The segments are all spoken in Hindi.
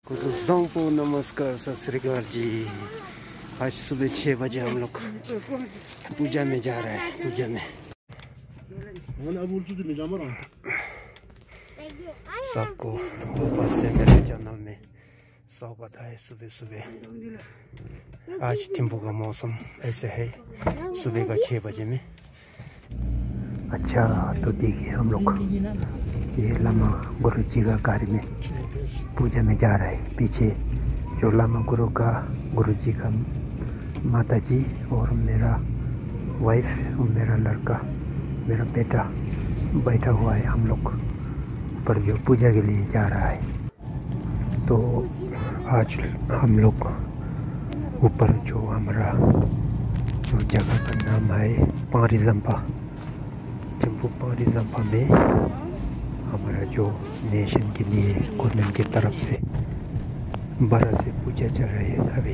को नमस्कार, सत श्री अकाल जी। आज सुबह 6 बजे हम लोग पूजा में जा रहे हैं। पूजा में सबको वापस से मेरे चैनल में स्वागत है। सुबह सुबह आज थिम्पू का मौसम ऐसे है, सुबह का 6 बजे में। अच्छा, तो देखिए हम लोग ये लामा गुरु जी का गाड़ी में पूजा में जा रहे हैं। पीछे जो लामा गुरु जी का माता जी और मेरा वाइफ और मेरा लड़का, मेरा बेटा बैठा हुआ है। हम लोग पर जो पूजा के लिए जा रहा है। तो आज हम लोग ऊपर जो हमारा जो जगह का नाम है पारिजंपा, थिम्पू पारिजंपा में हमारा जो नेशन के लिए गवर्नमेंट की तरफ से 12 से पूजा चल रही है अभी।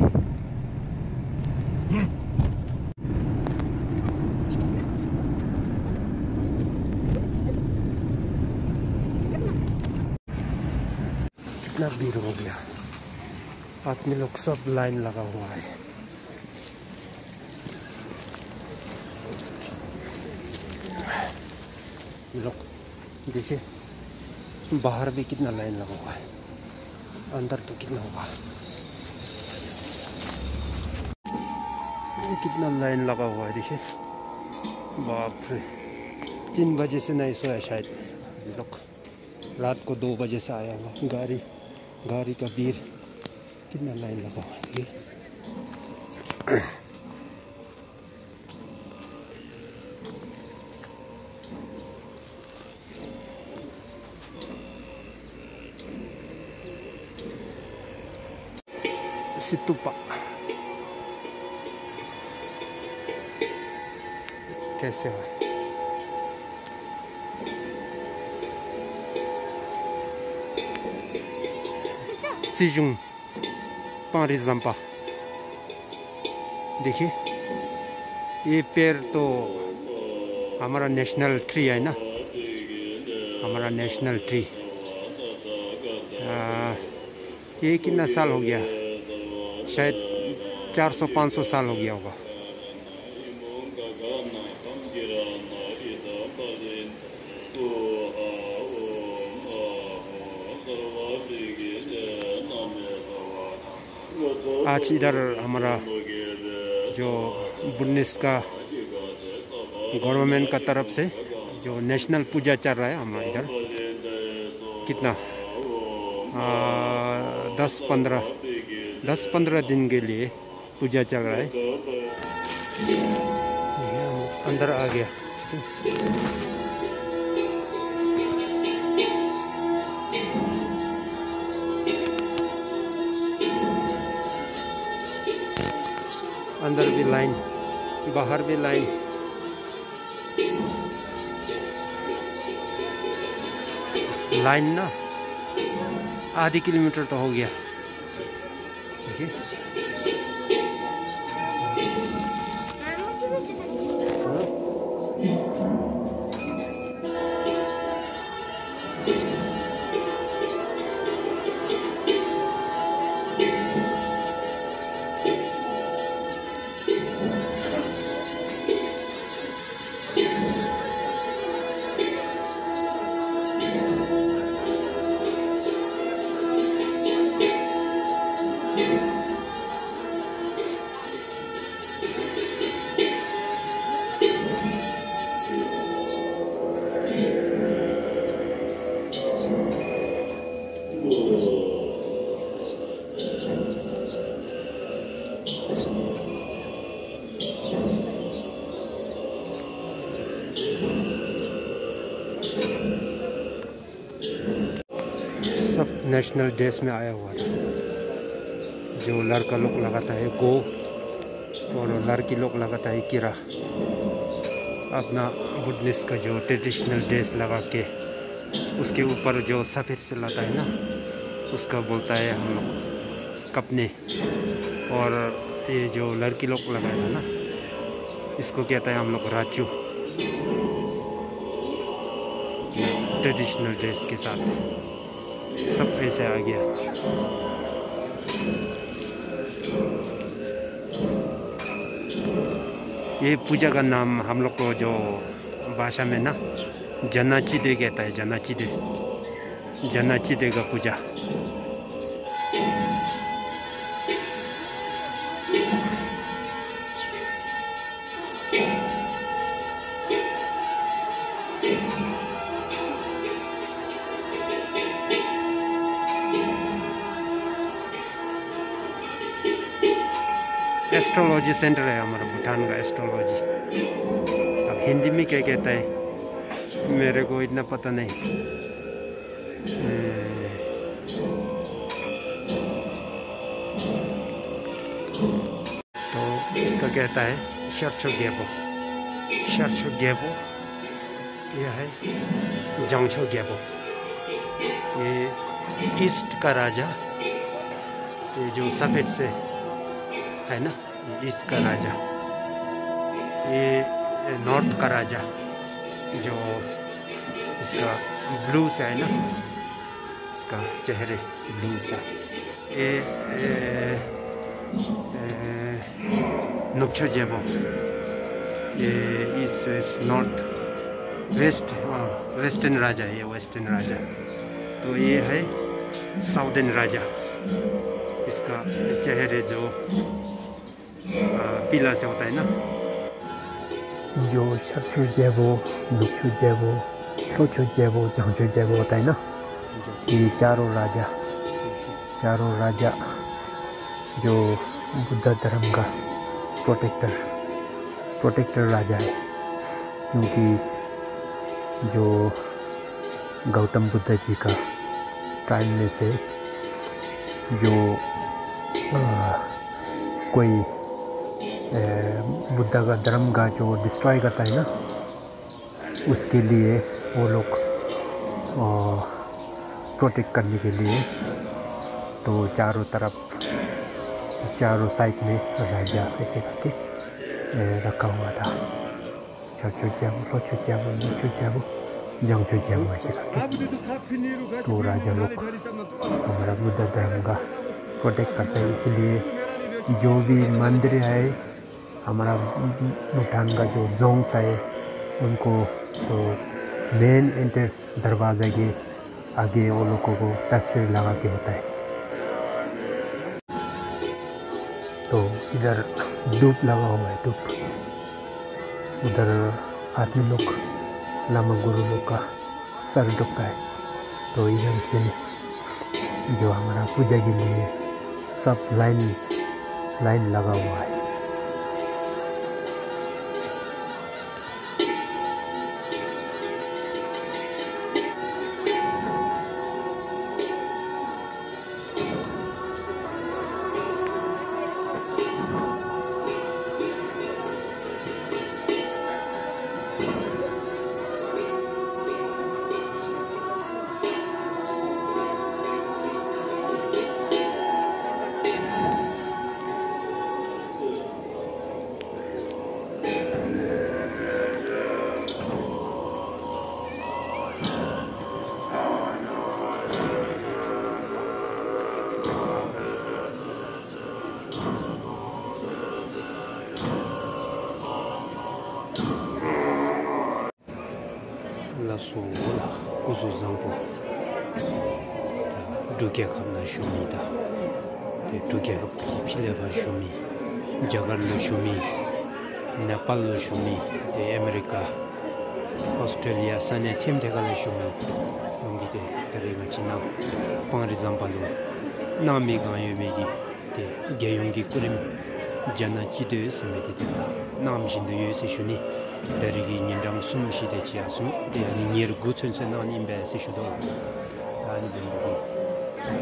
कितना भीड़ हो गया, आदमी लोग सब लाइन लगा हुआ है। लोग देखिए बाहर भी कितना लाइन लगा हुआ है, अंदर तो कितना होगा, कितना लाइन लगा हुआ है। देखिए बाप रे, 3 बजे से नहीं सोया शायद लोग, रात को 2 बजे से आया हुआ। गाड़ी का भीड़, कितना लाइन लगा हुआ है। सितुपा कैसे है? चिजुंग पारिजंपा। देखिए ये पेड़ तो हमारा नेशनल ट्री है ना, हमारा नेशनल ट्री। ये कितना साल हो गया, शायद 400-500 साल हो गया होगा। आज इधर हमारा जो बुद्धिस्ट का गवर्नमेंट का तरफ से जो नेशनल पूजा चल रहा है हमारा इधर, कितना 10-15 दिन के लिए पूजा चल रहा है। अंदर आ गया। अंदर भी लाइन, बाहर भी लाइन। लाइन ना आधी किलोमीटर तो हो गया। देखिए सब नेशनल ड्रेस में आया हुआ था। जो लड़का लोग लगाता है गो, और लड़की लोग लगाता है किरा। अपना बुद्धिस्ट का जो ट्रेडिशनल ड्रेस लगा के उसके ऊपर जो सफ़ेद से लाता है ना, उसका बोलता है हम लोग कपने। और ये जो लड़की लोग लगाएगा ना, इसको कहता है हम लोग राजू। ट्रेडिशनल ड्रेस के साथ सब ऐसे आ गया। ये पूजा का नाम हम लोग को जो भाषा में ना जनाचिदे कहता है, जनाचिदे, जनाचिदे का पूजा। एस्ट्रोलॉजी सेंटर है हमारा भूटान का, एस्ट्रोलॉजी। अब हिंदी में क्या कहता है मेरे को इतना पता नहीं। तो इसका कहता है शर्चो गेबो, शर्चो गेबो। यह है जंगछो गेबो। ये ईस्ट का राजा, ये जो सफ़ेद से है ना, ये ईस्ट का राजा। ये नॉर्थ का राजा जो इसका ब्लू से है ना, इसका चेहरे ब्लू सा। ये नुक्छो जेबो। ये east west north west, western राजा है, ये वेस्टर्न राजा। तो ये है साउदर्न राजा। इसका चेहरे जो पीला से होता है ना, जो शर्चो जेबो, लुक्चो जेबो, लोचो जेबो, जंगचो जेबो होता है ना, ये चारों राजा जो बुद्ध धर्म का प्रोटेक्टर राजा है। क्योंकि जो गौतम बुद्ध जी का टाइम में से जो कोई बुद्ध का धर्म का जो डिस्ट्रॉय करता है ना, उसके लिए वो लोग प्रोटेक्ट करने के लिए तो चारों तरफ, चारों साइड में राजा ऐसे करके रखा हुआ था। शर्चो जेबो, लोचो जेबो, नुक्छो जेबो, जंगछो जेबो ऐसे करके। तो राजा लोग हमारा बुद्ध धर्म का प्रोटेक्ट करते हैं। इसलिए जो भी मंदिर है हमारा भूटान का, जो जोंग्स है, उनको तो मेन एंट्रेंस दरवाजे के आगे वो लोगों को तस्वीर लगा के होता है। तो इधर धूप लगा हुआ है, धूप। उधर आदमी लोग, लामा गुरु लोग का सर ढका है। तो इधर से जो हमारा पूजा के लिए सब लाइन लगा हुआ है। 소라 우주상보 두개 감나 쇼미다 두개 필레바 쇼미 자갈로 쇼미 네팔로 쇼미 데 아메리카 오스트레일리아 산에 팀 대갈로 쇼미 용기데 데리가 지나 파리잠발로 나미가 유미기 데 게용기 꾸림 자나치데 스메데다 남신도 유세 쇼니 데리기 년당 숨쉬대 지하숨 대안이 니르 구천세 나님베 시슈도 아니 빈도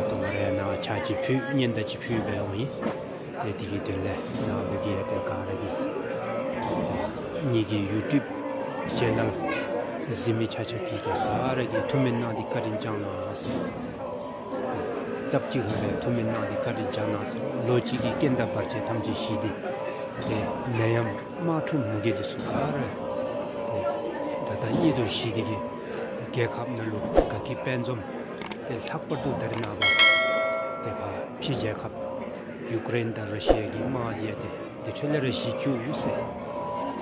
또 말해나 차지표 년다 지표베 오이 대디기 될래 나베기에 대가라기 니기 유튜브 채널 지미 차차기게 가라기 투면나디 가린 장나서 답지하게 투면나디 가린 장나서 로직이 깬다 버체 탐지 시디 내염 마트 무게도 수가를 다다 이도 시디기 개갑날로 각기 뺀좀 삭버도 되나봐 대파 피제갑 우크라이나 러시아기 마디에데 대철레르 시주 유세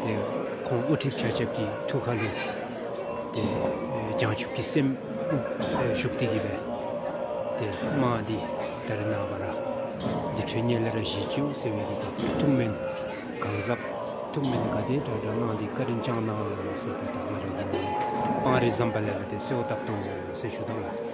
네 공부팁 찾기 투칼로 네 장축기 셈 숙디기베 네 마디 다른 나바라 디트니엘레라 지주 세위기가 tummen 강잡 tummen 가데 다르나디 카린창나서 다마르기 파리 잠발레데 세오탑토 세슈도라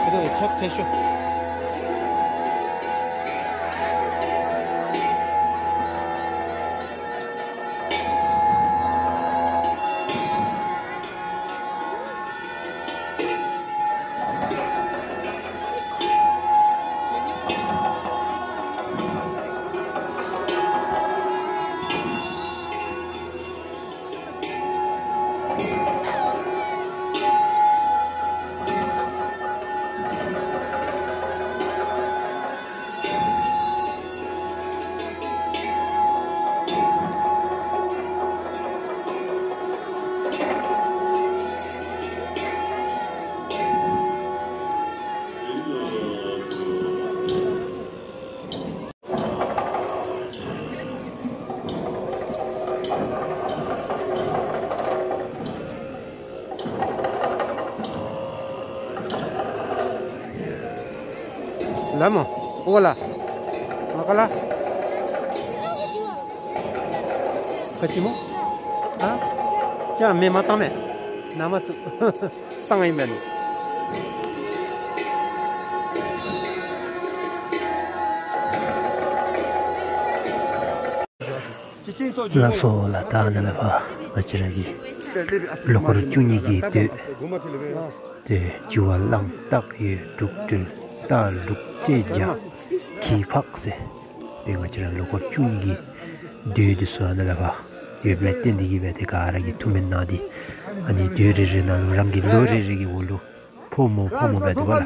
그래도 첫 세쇼 Lama, ola, makala. Kachimu? Ah? Ja, me matame. Namatsu. Sangai men. La sola tana la fa, machiragi. Lokor chunigi de jualang tak ye duktul ta luk 제자 기팍세 내가지라 로고 중기 데드스와나라바 예블레텐디기 베데가라기 투멘나디 아니 데르르나 랑기 로레르기 올로 포모 베도라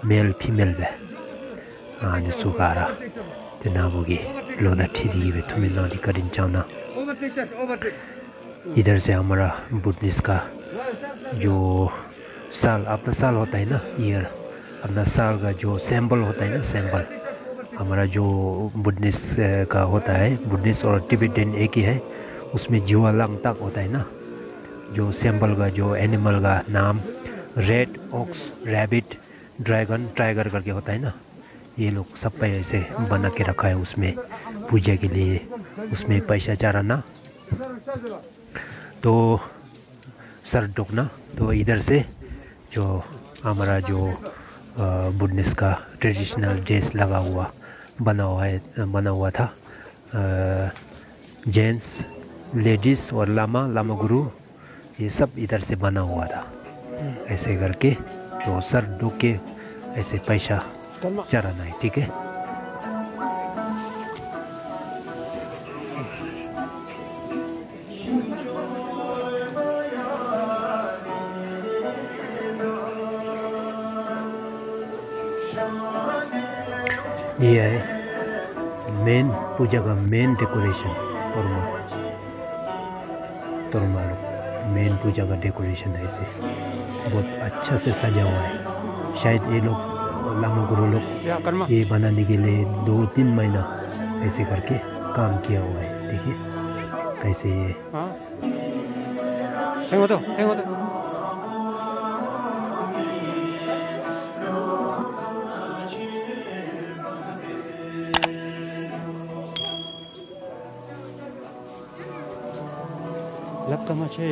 멜 피멜베 아니 수가라 데나보기 로나티디기 베 투멘나디 카린차나 इधर से हमारा बुद्धिस्ट का जो साल अपना साल होता है ना ईयर अपना साल का जो सैंपल होता है ना सैंपल हमारा जो बुद्धिस्ट का होता है बुद्धिस्ट और टिबेटन एक ही है उसमें जुआलंग तक होता है ना जो सैंपल का जो एनिमल का नाम red ox rabbit dragon tiger करके होता है ना ये लोग सब पे ऐसे बना के रखा है उसमें पूजा के लिए उसमें पैसा चढ़ाना तो सर डुकना तो इधर से जो हमारा जो बुद्धिस्ट का ट्रेडिशनल ड्रेस लगा हुआ बना हुआ था जेंट्स लेडीज़ और लामा गुरु ये सब इधर से बना हुआ था ऐसे करके तो सर डुक के ऐसे पैसा चढ़ाना है ठीक है ये है मेन पूजा का मेन डेकोरेशन तोरमा मेन पूजा का डेकोरेशन है ऐसे बहुत अच्छा से सजा हुआ है शायद ये लोग लामा गुरु लोग ये बनाने के लिए 2-3 महीना ऐसे करके काम किया हुआ है देखिए कैसे ये 랍까마체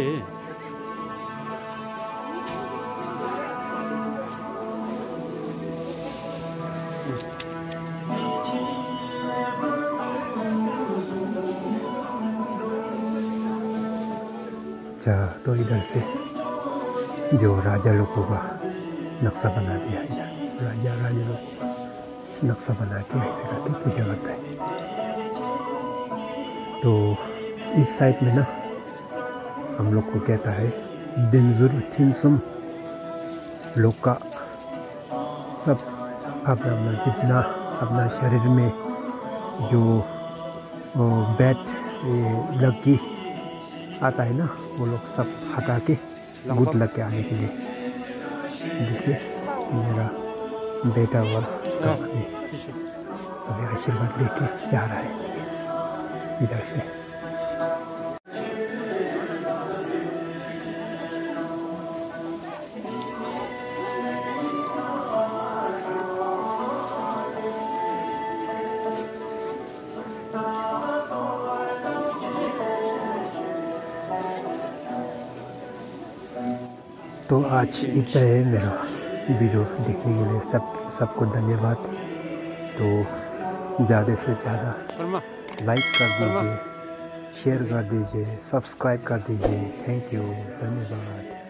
अच्छा, तो इधर से जो राजा लोगों का नक्शा बना दिया है, इधर राजा लोगों का नक्शा बना के ऐसे करके पूजा करता है। तो इस साइड में ना हम लोग को कहता है दिनजुर थिनसुम लोग का सब अपना जितना अपना शरीर में जो बैट लकी आता है ना, वो लोग सब हटा के गुड लग के आने के लिए। देखिए मेरा बेटा हुआ अभी आशीर्वाद लेके जा रहा है इधर से। तो आज इतना है मेरा वीडियो देखने के लिए। सबको धन्यवाद। तो ज़्यादा से ज़्यादा लाइक कर दीजिए, शेयर कर दीजिए, सब्सक्राइब कर दीजिए। थैंक यू, धन्यवाद।